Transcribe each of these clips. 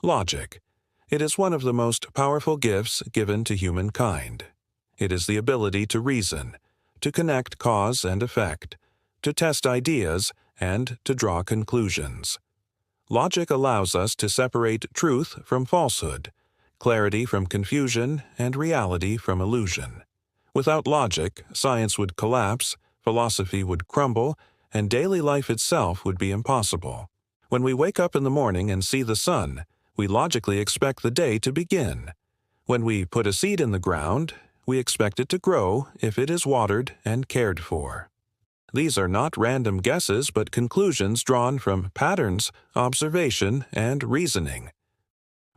Logic. It is one of the most powerful gifts given to humankind. It is the ability to reason, to connect cause and effect, to test ideas, and to draw conclusions. Logic allows us to separate truth from falsehood, clarity from confusion, and reality from illusion. Without logic, science would collapse, philosophy would crumble, and daily life itself would be impossible. When we wake up in the morning and see the sun, we logically expect the day to begin. When we put a seed in the ground, we expect it to grow if it is watered and cared for. These are not random guesses but conclusions drawn from patterns, observation, and reasoning.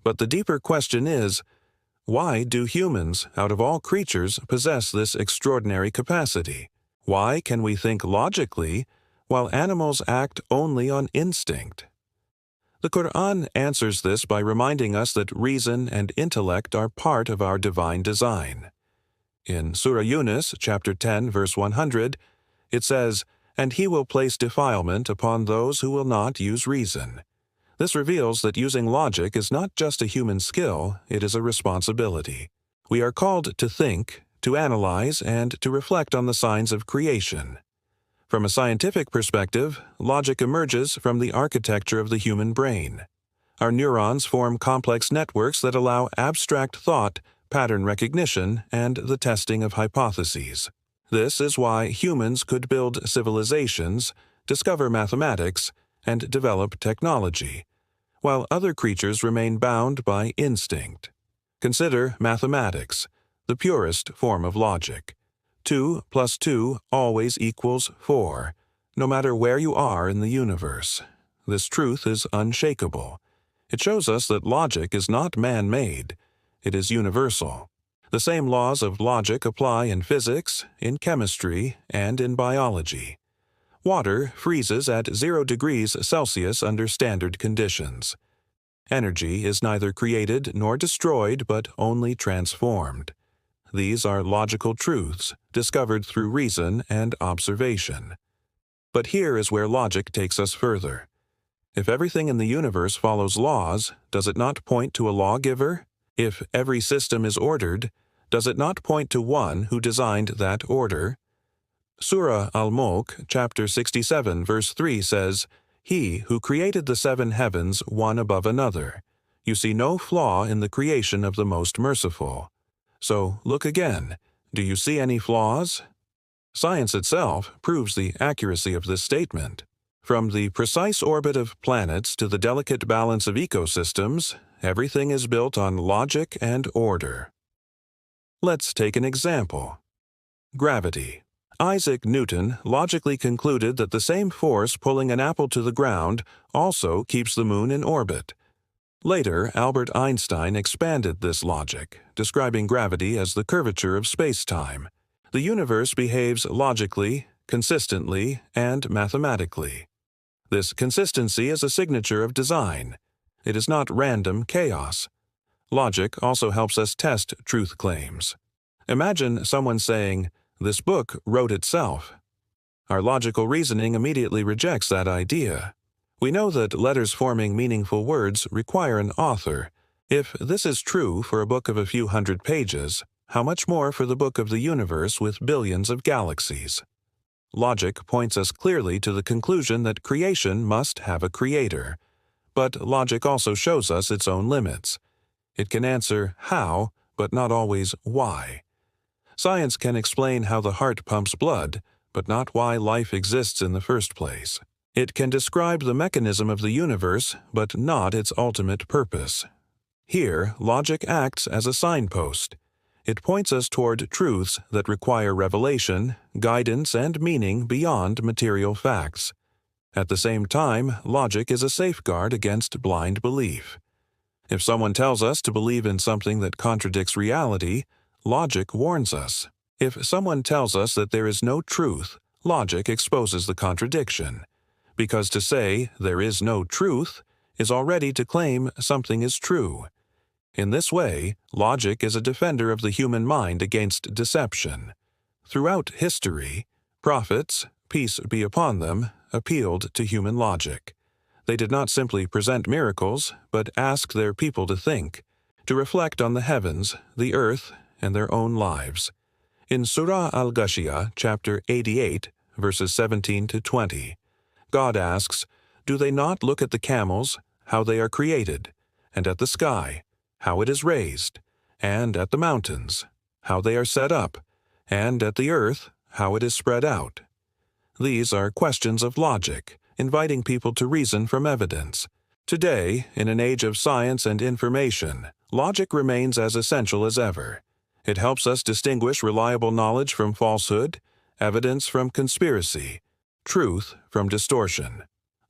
But the deeper question is, why do humans, out of all creatures, possess this extraordinary capacity? Why can we think logically while animals act only on instinct? The Quran answers this by reminding us that reason and intellect are part of our divine design. In Surah Yunus, chapter 10, verse 100, it says, "And he will place defilement upon those who will not use reason." This reveals that using logic is not just a human skill, it is a responsibility. We are called to think, to analyze, and to reflect on the signs of creation. From a scientific perspective, logic emerges from the architecture of the human brain. Our neurons form complex networks that allow abstract thought, pattern recognition, and the testing of hypotheses. This is why humans could build civilizations, discover mathematics, and develop technology, while other creatures remain bound by instinct. Consider mathematics, the purest form of logic. 2 plus 2 always equals 4, no matter where you are in the universe. This truth is unshakable. It shows us that logic is not man-made, it is universal. The same laws of logic apply in physics, in chemistry, and in biology. Water freezes at 0 degrees Celsius under standard conditions. Energy is neither created nor destroyed but only transformed. These are logical truths, discovered through reason and observation. But here is where logic takes us further. If everything in the universe follows laws, does it not point to a lawgiver? If every system is ordered, does it not point to one who designed that order? Surah Al-Mulk, chapter 67, verse 3 says, "He who created the 7 heavens one above another. You see no flaw in the creation of the Most Merciful." So, look again. Do you see any flaws? Science itself proves the accuracy of this statement. From the precise orbit of planets to the delicate balance of ecosystems, everything is built on logic and order. Let's take an example. Gravity. Isaac Newton logically concluded that the same force pulling an apple to the ground also keeps the moon in orbit. Later, Albert Einstein expanded this logic, describing gravity as the curvature of space-time. The universe behaves logically, consistently, and mathematically. This consistency is a signature of design. It is not random chaos. Logic also helps us test truth claims. Imagine someone saying, "This book wrote itself." Our logical reasoning immediately rejects that idea. We know that letters forming meaningful words require an author. If this is true for a book of a few hundred pages, how much more for the book of the universe with billions of galaxies? Logic points us clearly to the conclusion that creation must have a creator. But logic also shows us its own limits. It can answer how, but not always why. Science can explain how the heart pumps blood, but not why life exists in the first place. It can describe the mechanism of the universe, but not its ultimate purpose. Here, logic acts as a signpost. It points us toward truths that require revelation, guidance, and meaning beyond material facts. At the same time, logic is a safeguard against blind belief. If someone tells us to believe in something that contradicts reality, logic warns us. If someone tells us that there is no truth, logic exposes the contradiction. Because to say there is no truth is already to claim something is true. In this way, logic is a defender of the human mind against deception. Throughout history, prophets, peace be upon them, appealed to human logic. They did not simply present miracles, but asked their people to think, to reflect on the heavens, the earth, and their own lives. In Surah Al-Ghashiyah, chapter 88, verses 17 to 20, God asks, "Do they not look at the camels, how they are created, and at the sky, how it is raised, and at the mountains, how they are set up, and at the earth, how it is spread out?" These are questions of logic, inviting people to reason from evidence. Today, in an age of science and information, logic remains as essential as ever. It helps us distinguish reliable knowledge from falsehood, evidence from conspiracy, truth from distortion.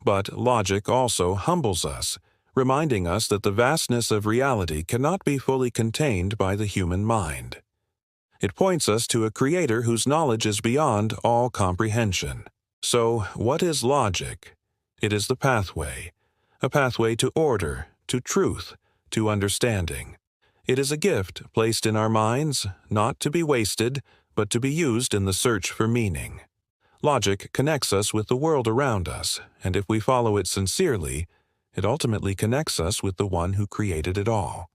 But logic also humbles us, reminding us that the vastness of reality cannot be fully contained by the human mind. It points us to a creator whose knowledge is beyond all comprehension. So, what is logic? It is the pathway, a pathway to order, to truth, to understanding. It is a gift placed in our minds, not to be wasted, but to be used in the search for meaning. Logic connects us with the world around us, and if we follow it sincerely, it ultimately connects us with the one who created it all.